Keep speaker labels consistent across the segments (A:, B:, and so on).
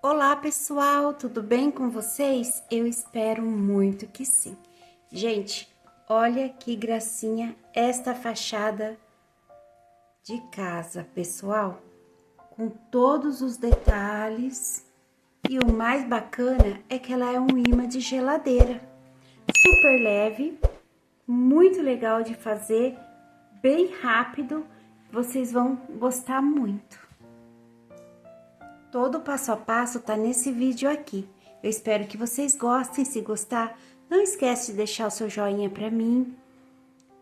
A: Olá pessoal, tudo bem com vocês? Eu espero muito que sim. Gente, olha que gracinha esta fachada de casa, pessoal, com todos os detalhes. E o mais bacana é que ela é um imã de geladeira, super leve, muito legal de fazer, bem rápido, vocês vão gostar muito. Todo o passo a passo tá nesse vídeo aqui. Eu espero que vocês gostem. Se gostar, não esquece de deixar o seu joinha para mim.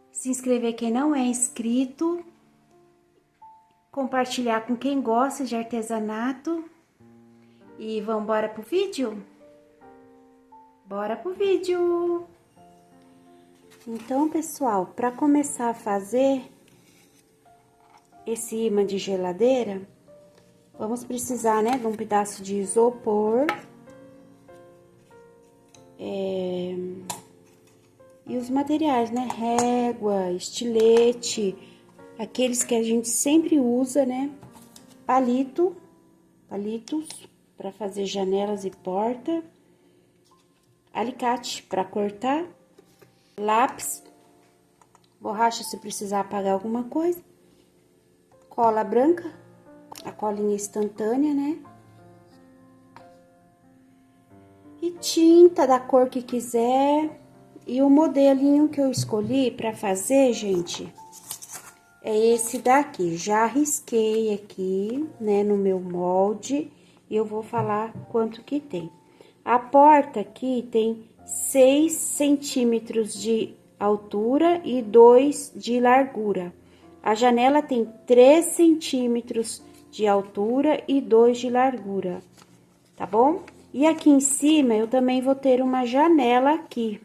A: Se inscrever quem não é inscrito. Compartilhar com quem gosta de artesanato. E vamos embora pro vídeo? Bora pro vídeo! Então, pessoal, para começar a fazer esse imã de geladeira, vamos precisar, né, de um pedaço de isopor. E os materiais, né, régua, estilete, aqueles que a gente sempre usa, né, palitos para fazer janelas e porta, alicate para cortar, lápis, borracha se precisar apagar alguma coisa, cola branca, a colinha instantânea, né? E tinta da cor que quiser. E o modelinho que eu escolhi para fazer, gente, é esse daqui. Já risquei aqui, né, no meu molde, e eu vou falar quanto que tem. A porta aqui tem 6 centímetros de altura e 2 de largura. A janela tem 3 centímetros de altura e 2 de largura, tá bom? E aqui em cima, eu também vou ter uma janela aqui.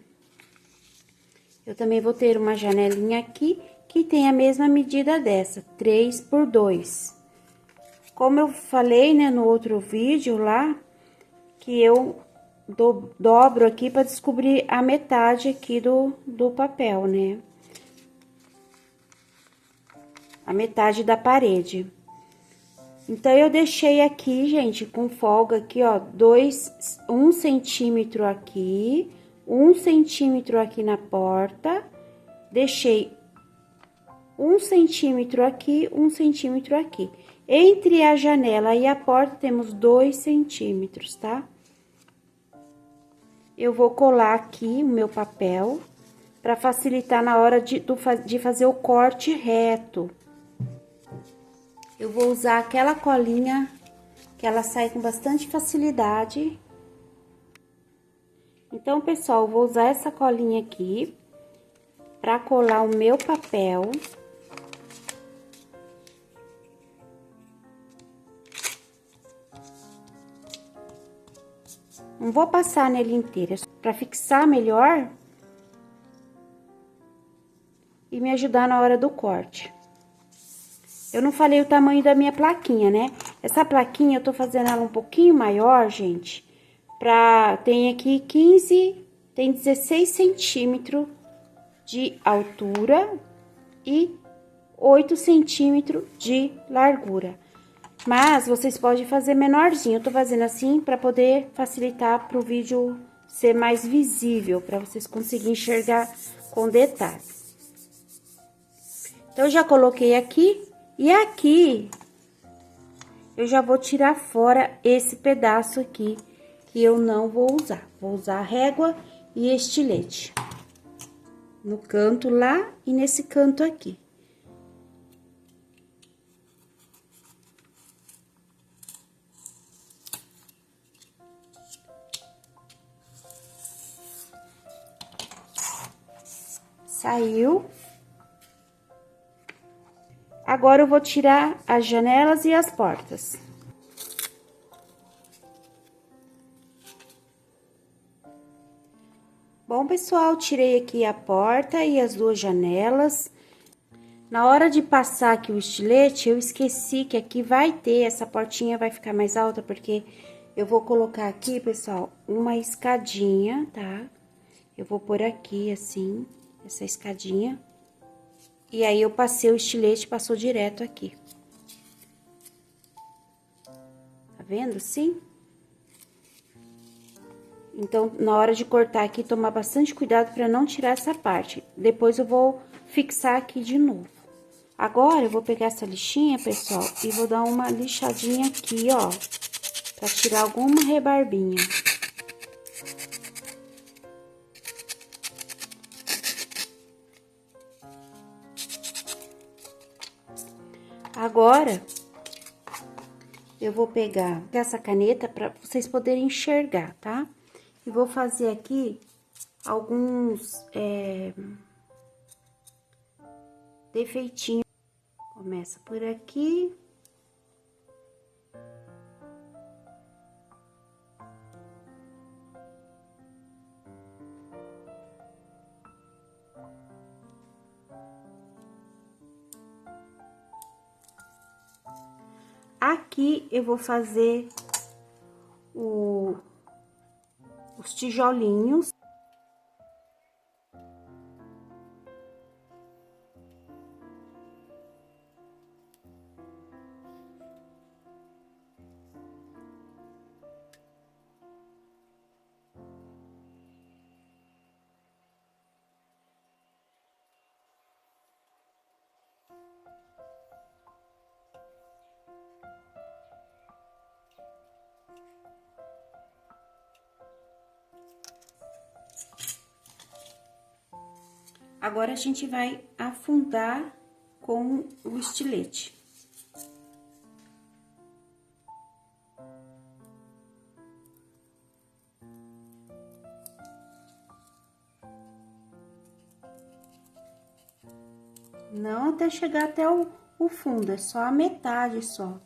A: Eu também vou ter uma janelinha aqui, que tem a mesma medida dessa, 3 por 2. Como eu falei, né, no outro vídeo lá, que eu dobro aqui para descobrir a metade aqui do papel, né? A metade da parede. Então, eu deixei aqui, gente, com folga aqui, ó, 1 centímetro aqui, 1 centímetro aqui na porta, deixei 1 centímetro aqui, 1 centímetro aqui. Entre a janela e a porta, temos 2 centímetros, tá? Eu vou colar aqui o meu papel, para facilitar na hora de fazer o corte reto. Eu vou usar aquela colinha, que ela sai com bastante facilidade. Então, pessoal, eu vou usar essa colinha aqui para colar o meu papel. Não vou passar nele inteira, para fixar melhor e me ajudar na hora do corte. Eu não falei o tamanho da minha plaquinha, né? Essa plaquinha eu tô fazendo ela um pouquinho maior, gente. Tem aqui 15, tem 16 centímetros de altura e 8 centímetros de largura. Mas vocês podem fazer menorzinho. Eu tô fazendo assim para poder facilitar pro vídeo ser mais visível, para vocês conseguirem enxergar com detalhe. Então, eu já coloquei aqui. E aqui, eu já vou tirar fora esse pedaço aqui, que eu não vou usar. Vou usar régua e estilete. No canto lá e nesse canto aqui. Saiu. Agora, eu vou tirar as janelas e as portas. Bom, pessoal, tirei aqui a porta e as 2 janelas. Na hora de passar aqui o estilete, eu esqueci que aqui vai ter, essa portinha vai ficar mais alta, porque eu vou colocar aqui, pessoal, uma escadinha, tá? Eu vou pôr aqui, assim, essa escadinha. E aí, eu passei o estilete, passou direto aqui. Tá vendo, sim? Então, na hora de cortar aqui, tomar bastante cuidado para não tirar essa parte. Depois eu vou fixar aqui de novo. Agora, eu vou pegar essa lixinha, pessoal, e vou dar uma lixadinha aqui, ó, pra tirar alguma rebarbinha. Agora, eu vou pegar essa caneta para vocês poderem enxergar, tá? E vou fazer aqui alguns defeitinhos. Começa por aqui. Aqui eu vou fazer os tijolinhos. Agora, a gente vai afundar com o estilete. Não até chegar até o fundo, é só a metade só.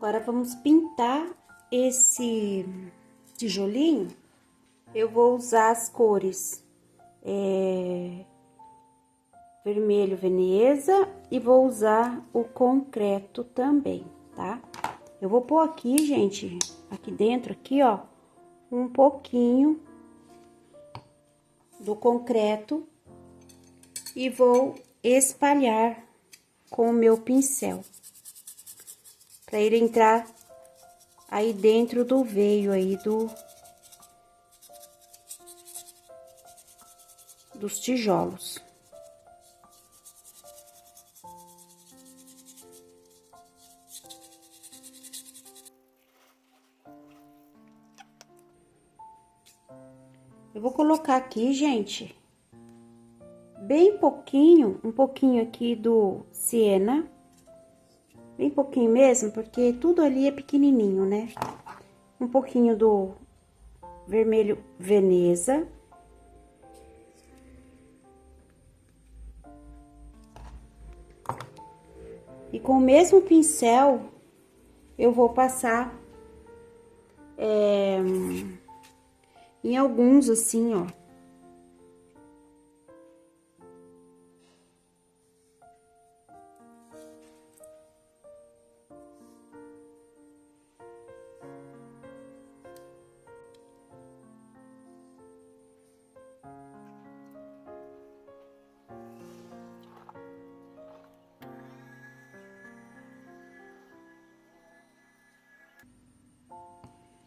A: Agora, vamos pintar esse tijolinho. Eu vou usar as cores vermelho Veneza e vou usar o concreto também, tá? Eu vou pôr aqui, gente, aqui dentro, aqui, ó, um pouquinho do concreto e vou espalhar com o meu pincel. Pra ele entrar aí dentro do veio aí dos tijolos. Eu vou colocar aqui, gente, bem pouquinho, um pouquinho aqui do siena. Bem pouquinho mesmo, porque tudo ali é pequenininho, né? Um pouquinho do vermelho Veneza. E com o mesmo pincel, eu vou passar em alguns assim, ó.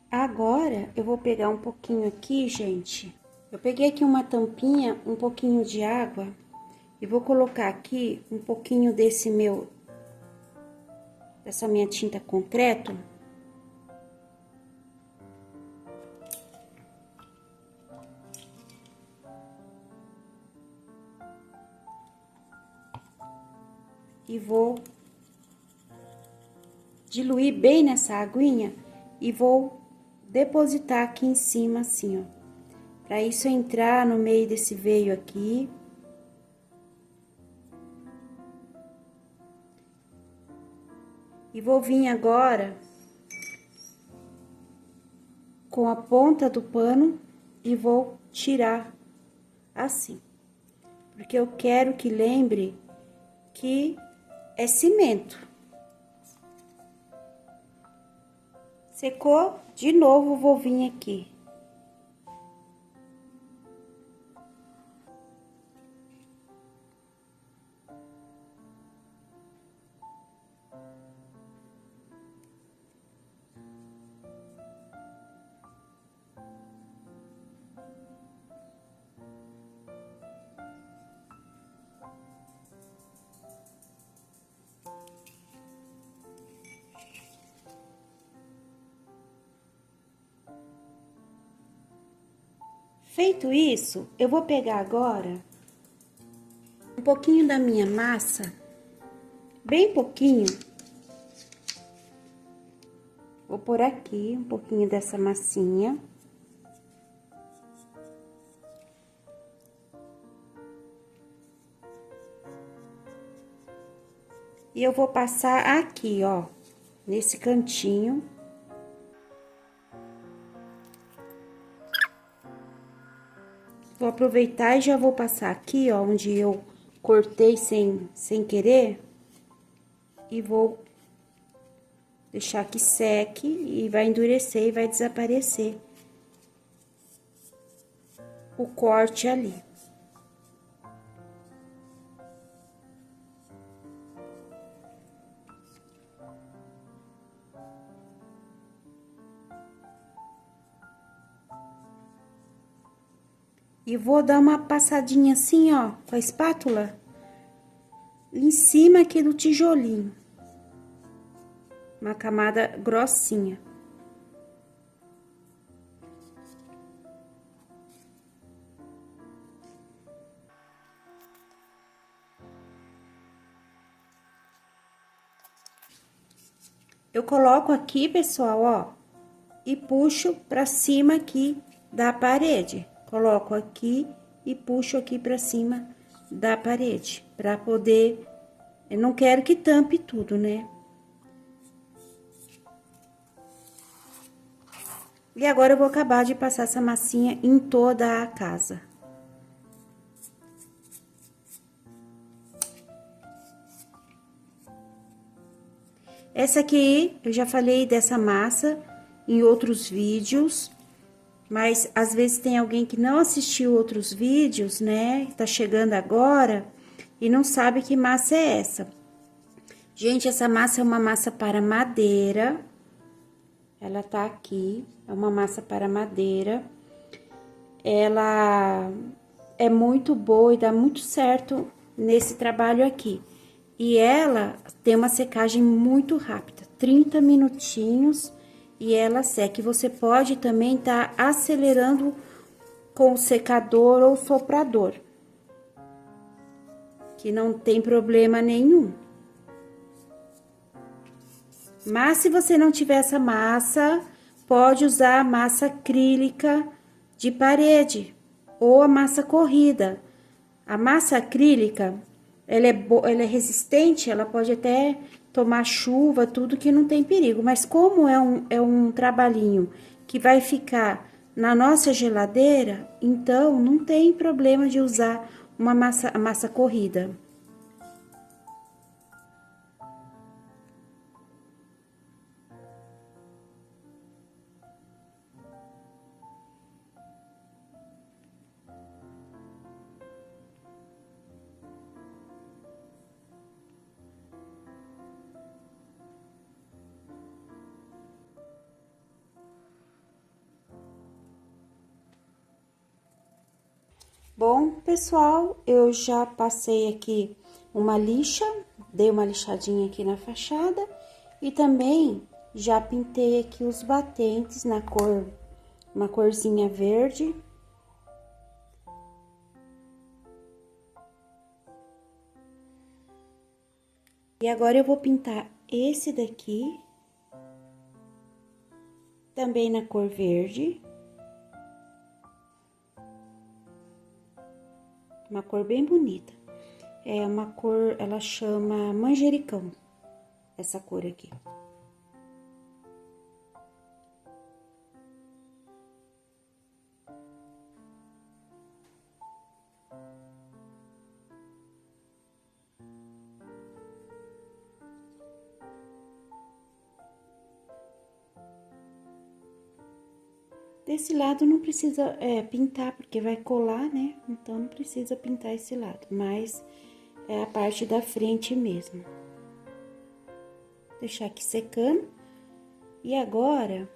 A: Agora, eu vou pegar um pouquinho aqui, gente. Eu peguei aqui uma tampinha, um pouquinho de água, e vou colocar aqui um pouquinho desse meu essa minha tinta concreto. E vou diluir bem nessa aguinha e vou depositar aqui em cima, assim, ó. Pra isso entrar no meio desse veio aqui. E vou vir agora com a ponta do pano e vou tirar assim. Porque eu quero que lembre que é cimento. Secou, de novo vou vir aqui. Feito isso, eu vou pegar agora um pouquinho da minha massa, bem pouquinho. Vou pôr aqui um pouquinho dessa massinha. E eu vou passar aqui, ó, nesse cantinho. Vou aproveitar e já vou passar aqui, ó, onde eu cortei sem querer. E vou deixar que seque e vai endurecer e vai desaparecer o corte ali. E vou dar uma passadinha assim, ó, com a espátula, em cima aqui do tijolinho. Uma camada grossinha. Eu coloco aqui, pessoal, ó, e puxo pra cima aqui da parede. Coloco aqui e puxo aqui pra cima da parede, pra poder... Eu não quero que tampe tudo, né? E agora eu vou acabar de passar essa massinha em toda a casa. Essa aqui, eu já falei dessa massa em outros vídeos, mas às vezes tem alguém que não assistiu outros vídeos, né? Tá chegando agora e não sabe que massa é essa. Gente, essa massa é uma massa para madeira. Ela tá aqui, é uma massa para madeira. Ela é muito boa e dá muito certo nesse trabalho aqui. E ela tem uma secagem muito rápida, 30 minutinhos, e ela seca. E você pode também tá acelerando com o secador ou soprador, que não tem problema nenhum. Mas se você não tiver essa massa, pode usar a massa acrílica de parede ou a massa corrida. A massa acrílica, ela é resistente, ela pode até tomar chuva, tudo que não tem perigo. Mas como é um trabalhinho que vai ficar na nossa geladeira, então não tem problema de usar a massa corrida. Bom, pessoal, eu já passei aqui uma lixa, dei uma lixadinha aqui na fachada E também já pintei aqui os batentes na cor, uma corzinha verde. E agora eu vou pintar esse daqui, também na cor verde. Uma cor bem bonita. É uma cor, ela chama manjericão, essa cor aqui. Desse lado não precisa pintar, porque vai colar, né? Então, não precisa pintar esse lado, mas é a parte da frente mesmo. Deixar aqui secando. E agora,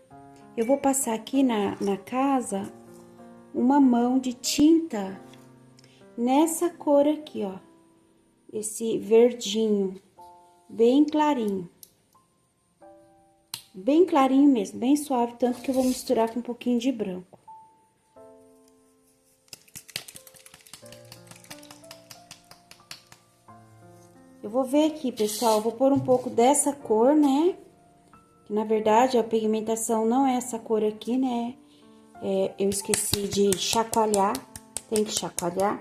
A: eu vou passar aqui na casa uma mão de tinta nessa cor aqui, ó. Esse verdinho, bem clarinho. Bem clarinho mesmo, bem suave, tanto que eu vou misturar com um pouquinho de branco. Eu vou ver aqui, pessoal, eu vou pôr um pouco dessa cor, né? Que, na verdade, a pigmentação não é essa cor aqui, né? Eu esqueci de chacoalhar, tem que chacoalhar.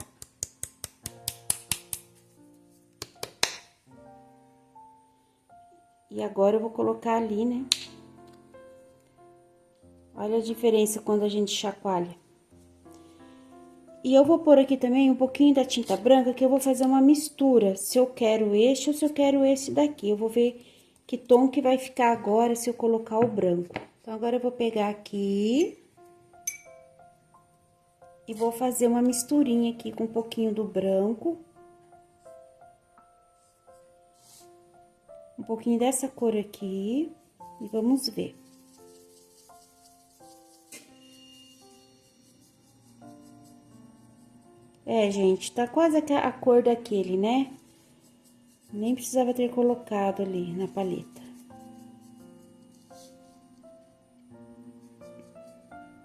A: E agora eu vou colocar ali, né? Olha a diferença quando a gente chacoalha. E eu vou pôr aqui também um pouquinho da tinta branca, que eu vou fazer uma mistura. Se eu quero este ou se eu quero esse daqui. Eu vou ver que tom que vai ficar agora se eu colocar o branco. Então, agora eu vou pegar aqui e vou fazer uma misturinha aqui com um pouquinho do branco. Um pouquinho dessa cor aqui e vamos ver. Gente, tá quase a cor daquele, né? Nem precisava ter colocado ali na paleta.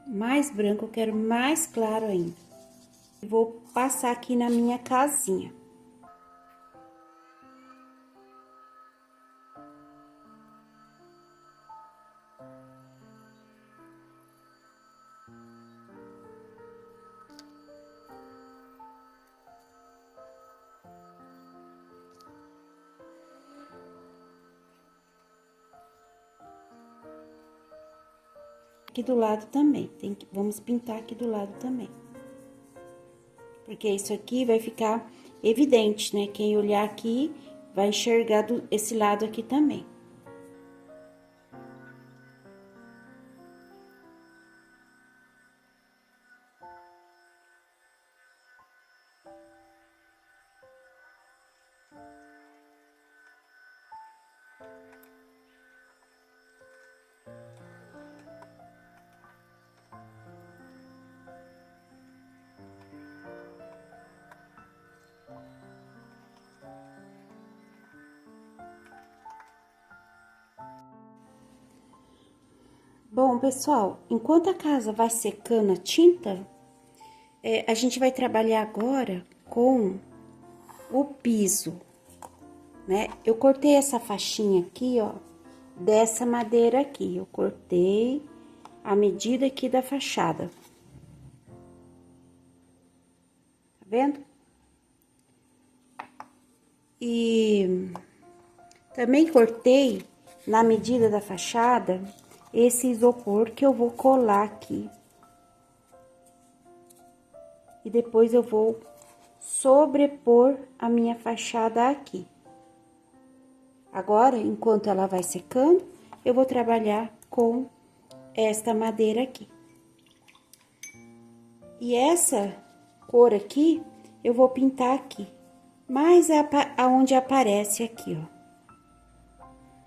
A: Mais branco, eu quero mais claro ainda. Vou passar aqui na minha casinha. Aqui do lado também, vamos pintar aqui do lado também. Porque isso aqui vai ficar evidente, né? Quem olhar aqui vai enxergar esse lado aqui também. Bom, pessoal, enquanto a casa vai secando a tinta, a gente vai trabalhar agora com o piso, né? Eu cortei essa faixinha aqui, ó, dessa madeira aqui. Eu cortei a medida aqui da fachada. Tá vendo? E também cortei na medida da fachada esse isopor que eu vou colar aqui. E depois eu vou sobrepor a minha fachada aqui. Agora, enquanto ela vai secando, eu vou trabalhar com esta madeira aqui. E essa cor aqui, eu vou pintar aqui, mais aonde aparece aqui, ó.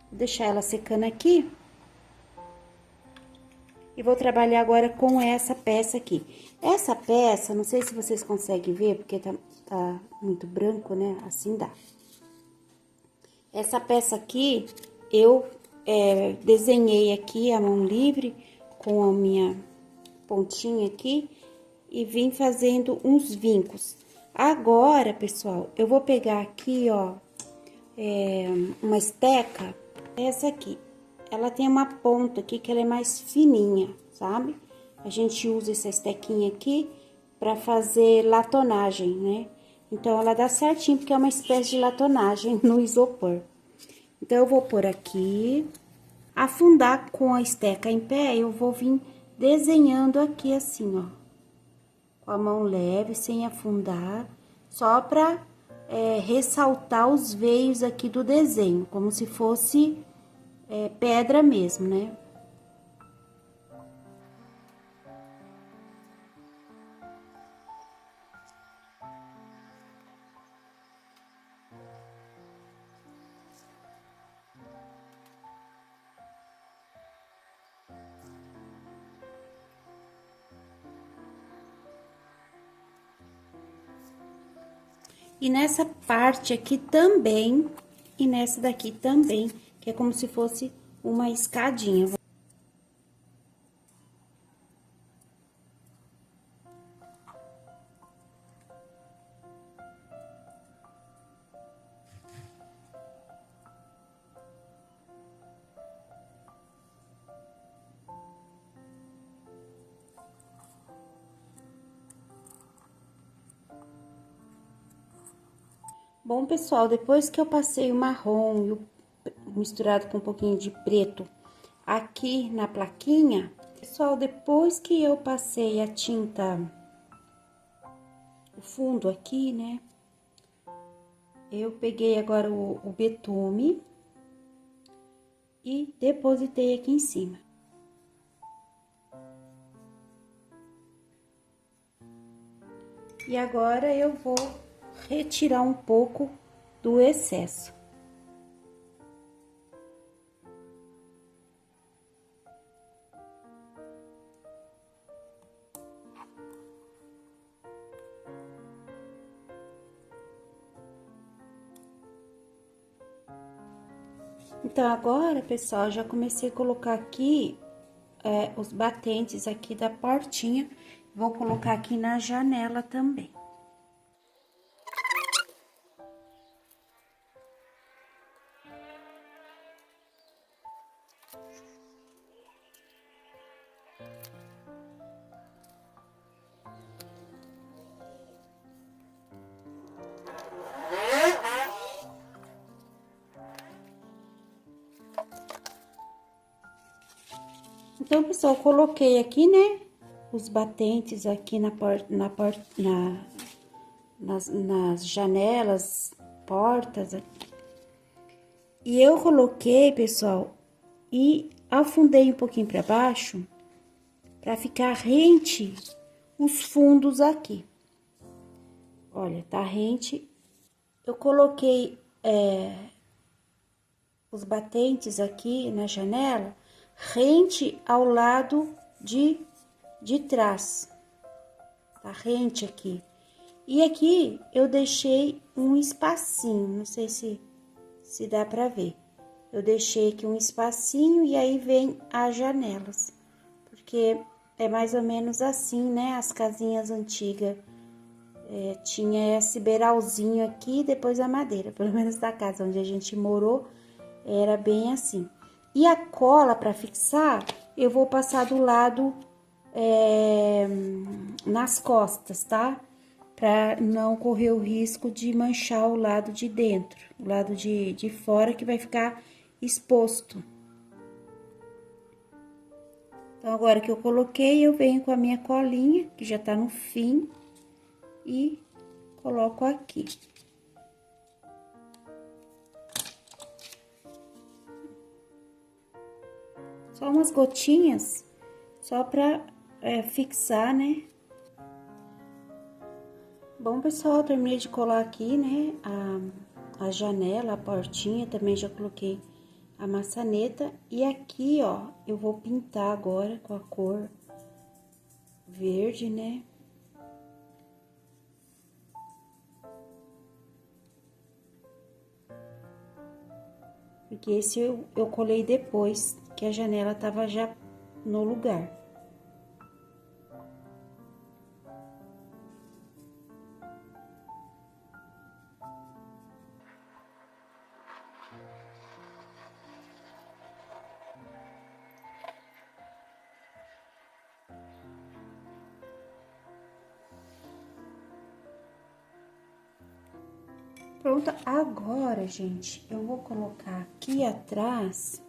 A: Vou deixar ela secando aqui. E vou trabalhar agora com essa peça aqui. Essa peça, não sei se vocês conseguem ver, porque tá muito branco, né? Assim dá. Essa peça aqui, eu desenhei aqui a mão livre com a minha pontinha aqui e vim fazendo uns vincos. Agora, pessoal, eu vou pegar aqui, ó, uma esteca, essa aqui. Ela tem uma ponta aqui que ela é mais fininha, sabe? A gente usa essa estequinha aqui pra fazer latonagem, né? Então, ela dá certinho, porque é uma espécie de latonagem no isopor. Então, eu vou pôr aqui, afundar com a esteca em pé, eu vou vir desenhando aqui assim, ó. Com a mão leve, sem afundar, só pra ressaltar os veios aqui do desenho, como se fosse pedra mesmo, né? E nessa parte aqui também, e nessa daqui também, que é como se fosse uma escadinha. Bom, pessoal, depois que eu passei o marrom e misturado com um pouquinho de preto aqui na plaquinha, pessoal, depois que eu passei a tinta, o fundo aqui, né? Eu peguei agora o betume e depositei aqui em cima. E agora eu vou retirar um pouco do excesso. Então, agora, pessoal, já comecei a colocar aqui os batentes aqui da portinha. Vou colocar aqui na janela também. Então, pessoal, eu coloquei aqui, né, os batentes aqui nas janelas, portas. E eu coloquei, pessoal, e afundei um pouquinho para baixo, para ficar rente os fundos aqui. Olha, tá rente. Eu coloquei os batentes aqui na janela, rente ao lado de trás, tá rente aqui. E aqui eu deixei um espacinho, não sei se dá pra ver. Eu deixei aqui um espacinho e aí vem as janelas, porque é mais ou menos assim, né? As casinhas antigas tinha esse beiralzinho aqui, depois a madeira, pelo menos da casa onde a gente morou, era bem assim. E a cola para fixar, eu vou passar do lado nas costas, tá? Para não correr o risco de manchar o lado de dentro, o lado de fora que vai ficar exposto. Então, agora que eu coloquei, eu venho com a minha colinha, que já tá no fim, e coloco aqui. Só umas gotinhas, só pra fixar, né? Bom, pessoal, terminei de colar aqui, né, a janela, a portinha, também já coloquei a maçaneta. E aqui, ó, eu vou pintar agora com a cor verde, né? Porque esse eu colei depois que a janela tava já no lugar. Pronto, agora, gente, eu vou colocar aqui atrás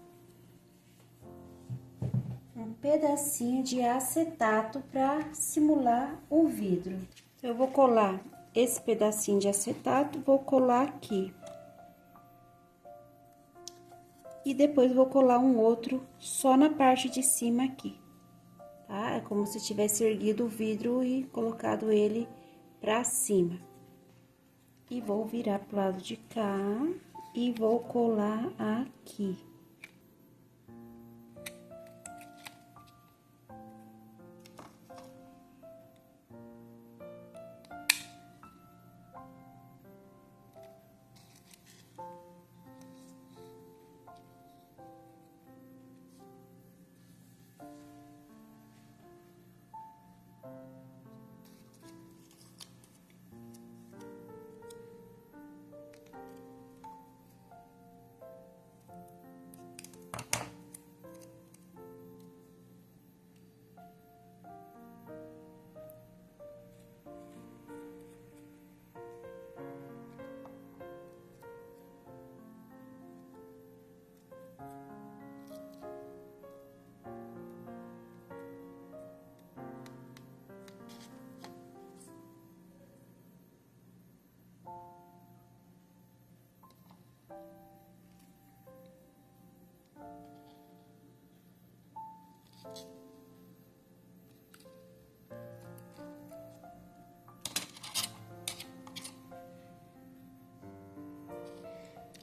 A: um pedacinho de acetato para simular o vidro. Eu vou colar esse pedacinho de acetato, vou colar aqui. E depois vou colar um outro só na parte de cima aqui, tá? É como se tivesse erguido o vidro e colocado ele pra cima. E vou virar pro lado de cá e vou colar aqui.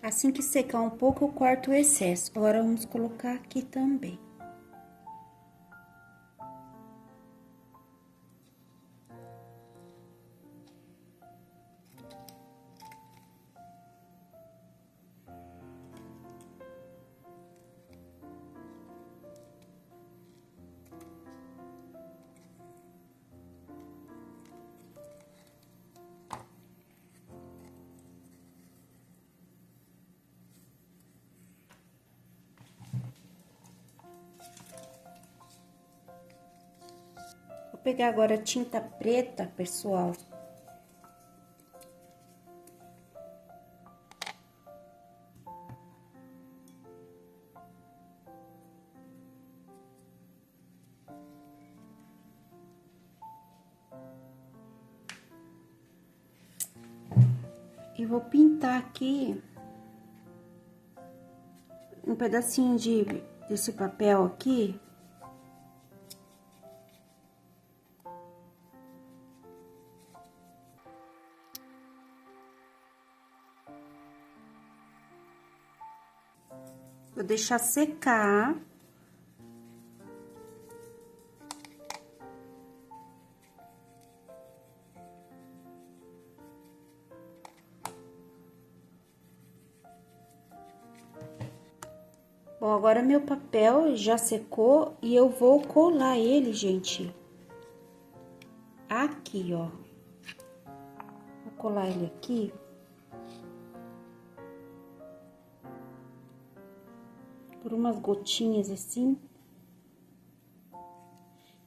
A: Assim que secar um pouco, eu corto o excesso. Agora, vamos colocar aqui também. Vou pegar agora tinta preta, pessoal. E vou pintar aqui um pedacinho desse papel aqui. Vou deixar secar. Bom, agora meu papel já secou e eu vou colar ele, gente. Aqui, ó. Vou colar ele aqui. Por umas gotinhas assim.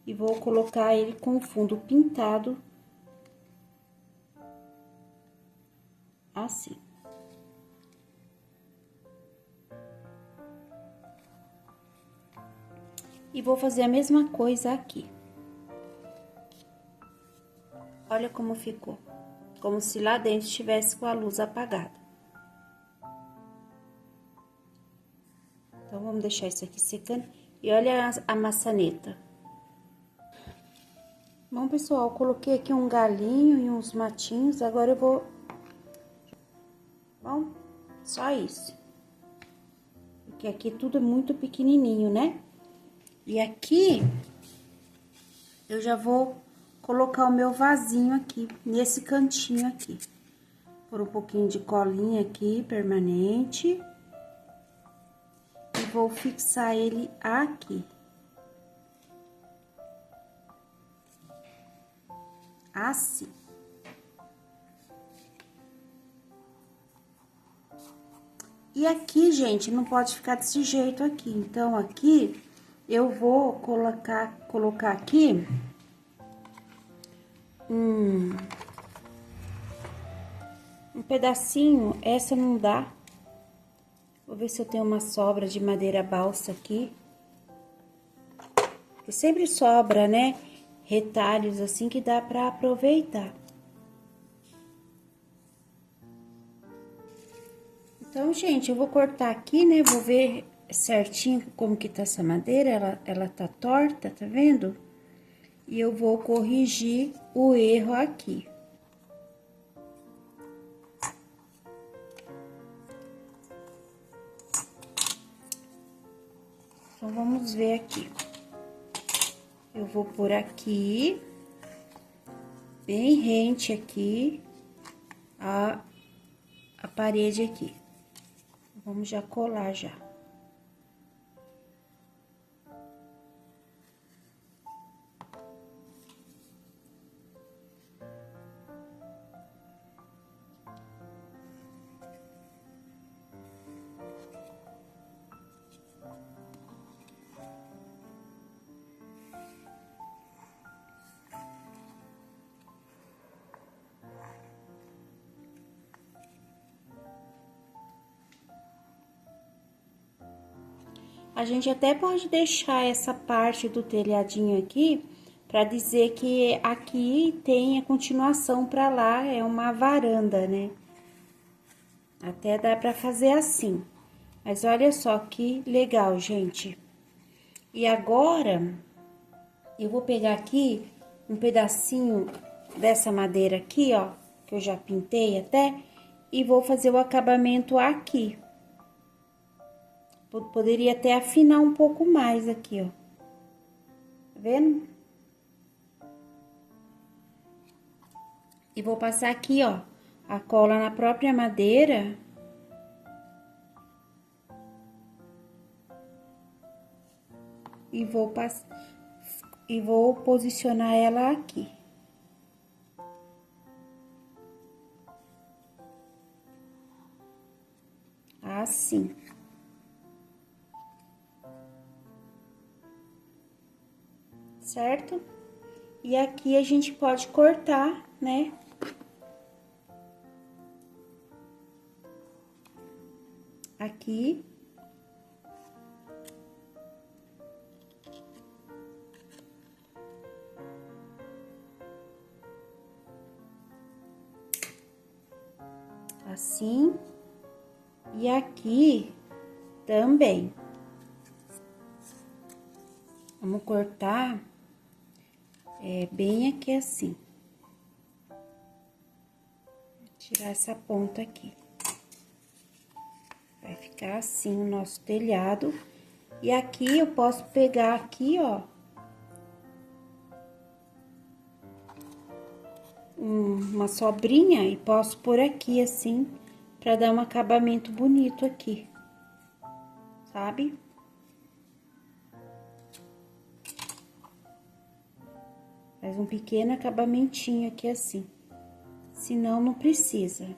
A: E vou colocar ele com o fundo pintado. Assim. E vou fazer a mesma coisa aqui. Olha como ficou. Como se lá dentro estivesse com a luz apagada. Então, vamos deixar isso aqui secando. E olha a maçaneta. Bom, pessoal, coloquei aqui um galinho e uns matinhos. Agora eu vou... Bom, só isso. Porque aqui tudo é muito pequenininho, né? E aqui, eu já vou colocar o meu vasinho aqui, nesse cantinho aqui. Por um pouquinho de colinha aqui, permanente. vou fixar ele aqui. Assim. E aqui, gente, não pode ficar desse jeito aqui. Então, aqui, eu vou colocar aqui um pedacinho. Essa não dá. Vou ver se eu tenho uma sobra de madeira balsa aqui. Porque sempre sobra, né? Retalhos assim que dá pra aproveitar. Então, gente, eu vou cortar aqui, né? Vou ver certinho como que tá essa madeira. Ela tá torta, tá vendo? E eu vou corrigir o erro aqui. Então, vamos ver aqui. Eu vou por aqui, bem rente aqui, a parede aqui. Vamos já colar já. A gente até pode deixar essa parte do telhadinho aqui, para dizer que aqui tem a continuação para lá, é uma varanda, né? Até dá para fazer assim. Mas olha só que legal, gente. E agora, eu vou pegar aqui um pedacinho dessa madeira aqui, ó, que eu já pintei até, e vou fazer o acabamento aqui. Poderia até afinar um pouco mais aqui, ó. Tá vendo? E vou passar aqui, ó, a cola na própria madeira. E vou posicionar ela aqui. Assim. Certo? E aqui a gente pode cortar, né? Aqui. Assim. E aqui também. Vamos cortar bem aqui assim. Tirar essa ponta aqui. Vai ficar assim o nosso telhado. E aqui eu posso pegar aqui, ó, uma sobrinha e posso pôr aqui assim, pra dar um acabamento bonito aqui, sabe? Faz um pequeno acabamentinho aqui assim, senão não precisa.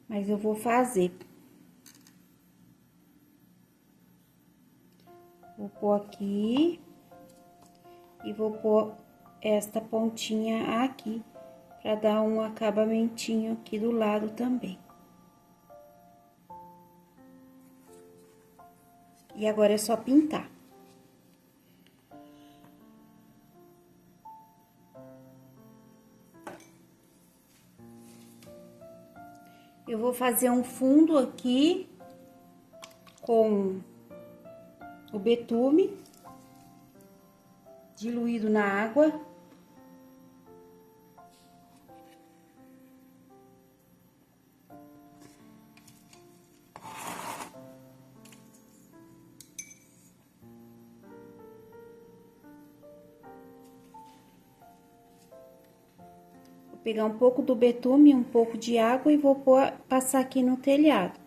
A: Mas eu vou fazer. Vou pôr aqui e vou pôr esta pontinha aqui, pra dar um acabamentinho aqui do lado também. E agora é só pintar. Eu vou fazer um fundo aqui com o betume diluído na água. Vou pegar um pouco do betume, um pouco de água e vou passar aqui no telhado.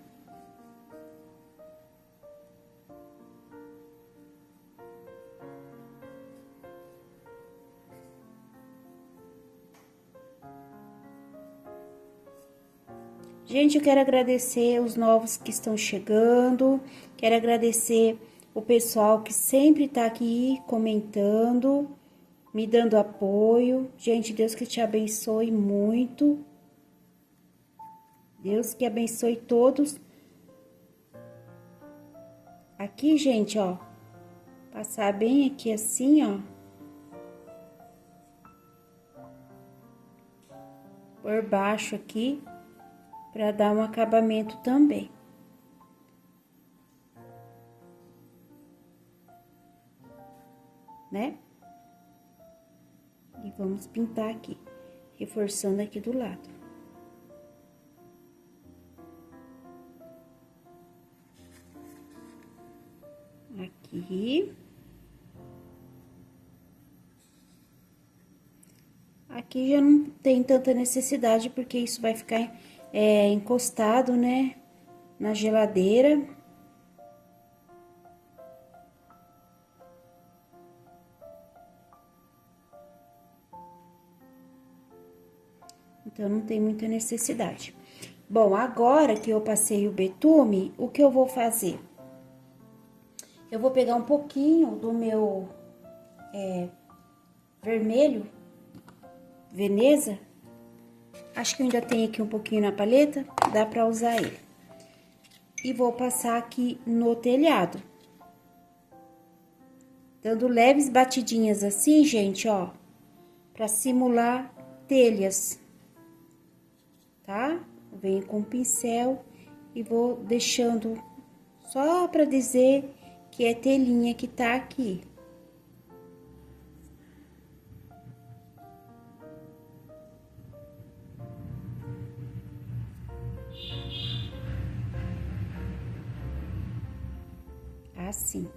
A: Gente, eu quero agradecer os novos que estão chegando, quero agradecer o pessoal que sempre tá aqui comentando, me dando apoio. Gente, Deus que te abençoe muito. Deus que abençoe todos. Aqui, gente, ó, passar bem aqui assim, ó. Por baixo aqui. Para dar um acabamento também. Né? E vamos pintar aqui, reforçando aqui do lado. Aqui. Aqui já não tem tanta necessidade, porque isso vai ficar encostado, né, na geladeira. Então, não tem muita necessidade. Bom, agora que eu passei o betume, o que eu vou fazer? Eu vou pegar um pouquinho do meu vermelho, Veneza. Acho que eu ainda tenho aqui um pouquinho na paleta, dá pra usar ele. E vou passar aqui no telhado. Dando leves batidinhas assim, gente, ó. Pra simular telhas. Tá? Venho com o pincel e vou deixando só pra dizer que é telhinha que tá aqui. Assim.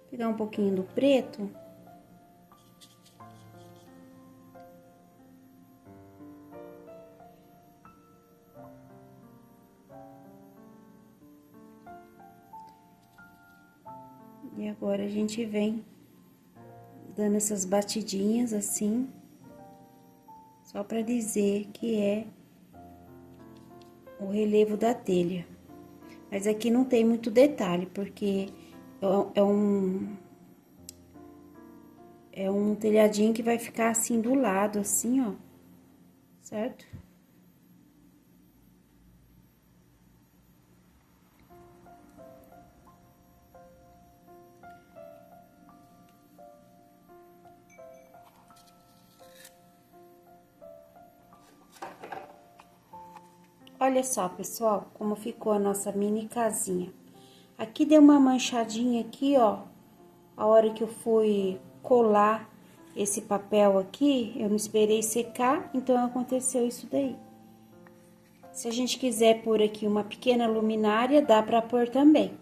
A: Pegar um pouquinho do preto. E agora a gente vem dando essas batidinhas assim, só para dizer que é o relevo da telha. Mas aqui não tem muito detalhe, porque é um telhadinho que vai ficar assim do lado, assim, ó, certo? Olha só, pessoal, como ficou a nossa mini casinha. Aqui deu uma manchadinha aqui, ó, a hora que eu fui colar esse papel aqui, eu não esperei secar, então aconteceu isso daí. Se a gente quiser pôr aqui uma pequena luminária, dá pra pôr também.